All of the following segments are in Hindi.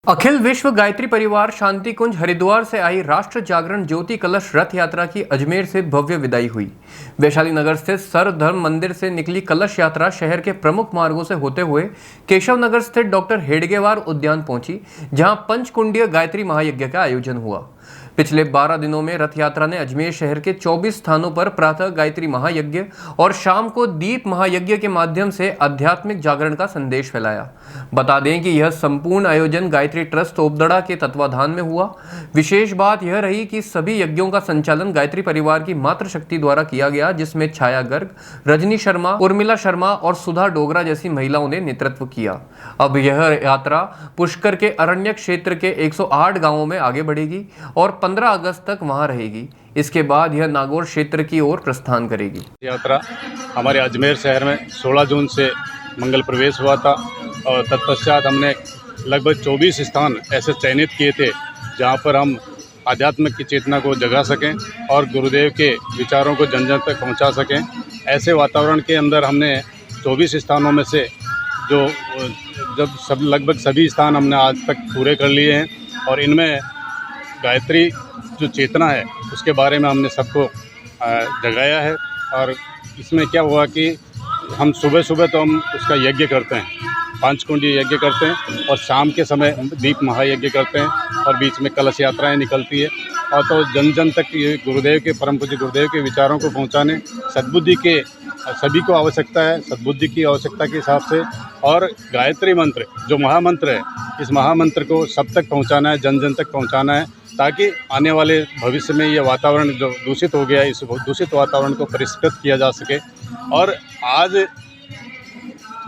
अखिल विश्व गायत्री परिवार शांति कुंज हरिद्वार से आई राष्ट्र जागरण ज्योति कलश रथ यात्रा की अजमेर से भव्य विदाई हुई। वैशाली नगर स्थित सर्वधर्म मंदिर से निकली कलश यात्रा शहर के प्रमुख मार्गों से होते हुए केशव नगर स्थित डॉक्टर हेडगेवार उद्यान पहुंची, जहां पंचकुंडीय गायत्री महायज्ञ का आयोजन हुआ। पिछले 12 दिनों में रथ यात्रा ने अजमेर शहर के 24 स्थानों पर प्रातः गायत्री महायज्ञ और शाम को दीप महायज्ञ के माध्यम से आध्यात्मिक जागरण का संदेश फैलाया। बता दें कि यह संपूर्ण आयोजन गायत्री ट्रस्ट ओबदड़ा के तत्वाधान में हुआ। विशेष बात यह रही कि सभी यज्ञों का संचालन गायत्री परिवार की मातृशक्ति द्वारा किया गया, जिसमें छाया गर्ग, रजनी शर्मा, उर्मिला शर्मा और सुधा डोगरा जैसी महिलाओं ने नेतृत्व किया। अब यह यात्रा पुष्कर के अरण्य क्षेत्र के 108 गांवों में आगे बढ़ेगी और 15 अगस्त तक वहां रहेगी। इसके बाद यह नागौर क्षेत्र की ओर प्रस्थान करेगी। यात्रा हमारे अजमेर शहर में 16 जून से मंगल प्रवेश हुआ था और तत्पश्चात हमने लगभग 24 स्थान ऐसे चयनित किए थे जहां पर हम आध्यात्मिक की चेतना को जगा सकें और गुरुदेव के विचारों को जन जन तक पहुंचा सकें। ऐसे वातावरण के अंदर हमने 24 स्थानों में से लगभग सभी स्थान हमने आज तक पूरे कर लिए हैं और इनमें गायत्री जो चेतना है उसके बारे में हमने सबको जगाया है। और इसमें क्या हुआ कि हम सुबह सुबह तो हम उसका यज्ञ करते हैं, पंचकुंडी यज्ञ करते हैं और शाम के समय दीप महायज्ञ करते हैं और बीच में कलश यात्राएं निकलती है। और तो जन जन तक ये गुरुदेव के परम पूज्य गुरुदेव के विचारों को पहुंचाने, सद्बुद्धि के सभी को आवश्यकता है, सद्बुद्धि की आवश्यकता के हिसाब से, और गायत्री मंत्र जो महामंत्र है इस महामंत्र को सब तक पहुंचाना है, जन जन तक पहुंचाना है, ताकि आने वाले भविष्य में ये वातावरण जो दूषित हो गया है इस दूषित वातावरण को परिष्कृत किया जा सके। और आज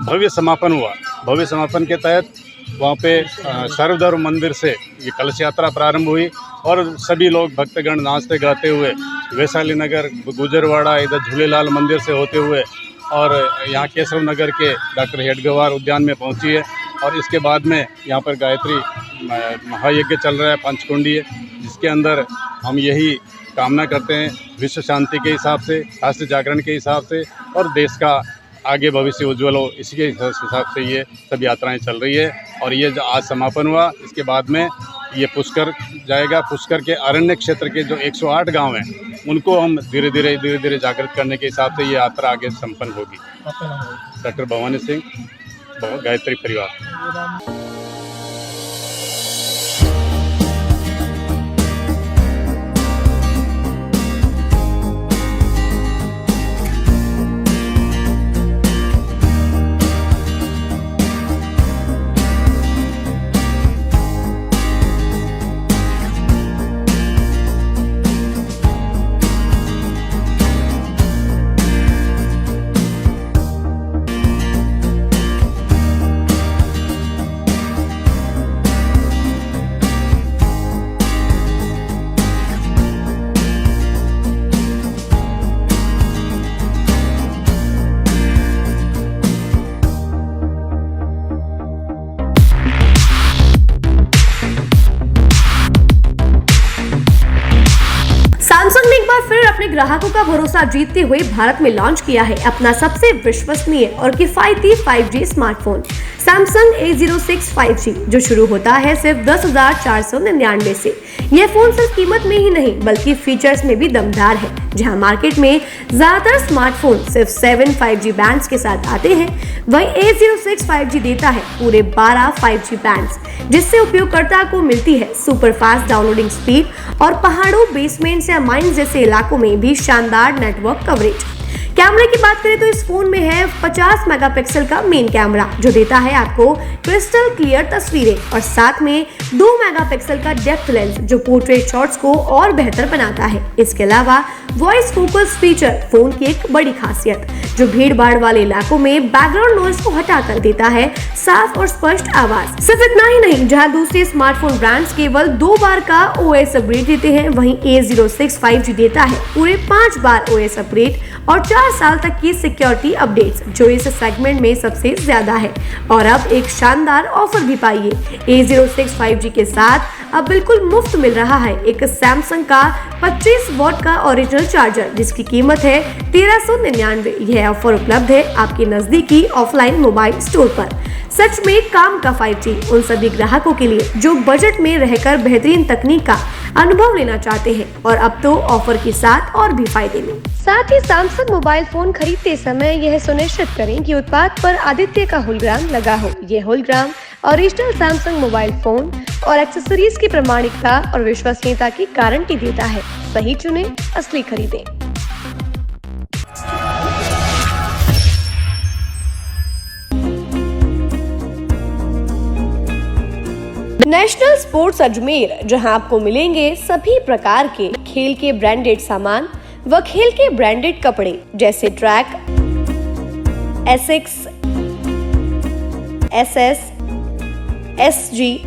भव्य समापन हुआ। भव्य समापन के तहत वहाँ पे सर्वधर्म मंदिर से ये कलश यात्रा प्रारंभ हुई और सभी लोग भक्तगण नाचते गाते हुए वैशाली नगर, गुजरवाड़ा, इधर झूलेलाल मंदिर से होते हुए और यहाँ केशव नगर के डॉक्टर हेडगेवार उद्यान में पहुँची है। और इसके बाद में यहाँ पर गायत्री महायज्ञ चल रहा है पंचकुंडी, जिसके अंदर हम यही कामना करते हैं विश्व शांति के हिसाब से, राष्ट्र जागरण के हिसाब से और देश का आगे भविष्य उज्ज्वल हो, इसी के हिसाब से ये सब यात्राएं चल रही है। और ये जो आज समापन हुआ इसके बाद में ये पुष्कर जाएगा। पुष्कर के अरण्य क्षेत्र के जो 108 गांव हैं उनको हम धीरे धीरे जागृत करने के हिसाब से ये यात्रा आगे संपन्न होगी। डॉक्टर भवानी सिंह, गायत्री परिवार। सैमसंग ने एक बार फिर अपने ग्राहकों का भरोसा जीतते हुए भारत में लॉन्च किया है अपना सबसे विश्वसनीय और किफायती 5G smartphone Samsung A06 5G, जो शुरू होता है सिर्फ 10,499 से। यह फोन सिर्फ कीमत में ही नहीं बल्कि फीचर्स में भी दमदार है। जहां मार्केट में ज्यादातर स्मार्टफोन सिर्फ 7 5G बैंड्स के साथ आते हैं, वहीं A06 5G देता है पूरे 12 5G बैंड्स, जिससे उपयोगकर्ता को मिलती है सुपर फास्ट डाउनलोडिंग स्पीड और पहाड़ों, बेसमेंट्स या माइंस जैसे इलाकों में भी शानदार नेटवर्क कवरेज। कैमरे की बात करें तो इस फोन में है 50 मेगापिक्सल का मेन कैमरा, जो देता है आपको क्रिस्टल क्लियर तस्वीरें, और साथ में 2 मेगापिक्सल का डेप्थ लेंस जो पोर्ट्रेट शॉट्स को और बेहतर बनाता है। इसके अलावा वॉइस फोकस फीचर फोन की एक बड़ी खासियत, जो भीड़ भाड़ वाले इलाकों में बैकग्राउंड नॉइज को हटाकर देता है साफ और स्पष्ट आवाज। सिर्फ इतना ही नहीं, जहां दूसरे स्मार्टफोन ब्रांड्स केवल 2 बार का OS अपग्रेड देते हैं, वहीं A06 5G देता है पूरे 5 बार OS अपग्रेड और 4 साल तक की सिक्योरिटी अपडेट्स, जो इस सेगमेंट में सबसे ज्यादा है। और अब एक शानदार ऑफर भी पाइए। A06 5G के साथ अब बिल्कुल मुफ्त मिल रहा है एक सैमसंग का 25 वॉट का ओरिजिनल चार्जर, जिसकी कीमत है 1399। यह ऑफर उपलब्ध है आपके नजदीकी ऑफलाइन मोबाइल स्टोर पर। सच में काम का 5G उन सभी ग्राहकों के लिए जो बजट में रहकर बेहतरीन तकनीक का अनुभव लेना चाहते हैं, और अब तो ऑफर के साथ और भी फायदे में। साथ ही सैमसंग मोबाइल फोन खरीदते समय यह सुनिश्चित करें कि उत्पाद पर आदित्य का होलोग्राम लगा हो। यह hologram original Samsung mobile phone और एक्सेसरीज की प्रामाणिकता और विश्वसनीयता की गारंटी देता है। सही चुनें, असली खरीदें। नेशनल स्पोर्ट्स अजमेर, जहां आपको मिलेंगे सभी प्रकार के खेल के ब्रांडेड सामान व खेल के ब्रांडेड कपड़े, जैसे track, Asics, SS, SG,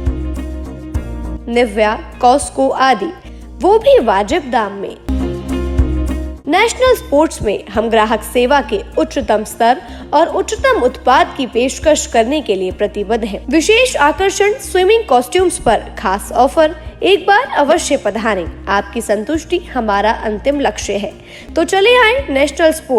Nivia, Cosco आदि, वो भी वाजिब दाम में। नेशनल स्पोर्ट्स में हम ग्राहक सेवा के उच्चतम स्तर और उच्चतम उत्पाद की पेशकश करने के लिए प्रतिबद्ध हैं। विशेष आकर्षण स्विमिंग कॉस्ट्यूम्स पर खास ऑफर। एक बार अवश्य पधारें। आपकी संतुष्टि हमारा अंतिम लक्ष्य है। तो चले आए नेशनल स्पोर्ट्स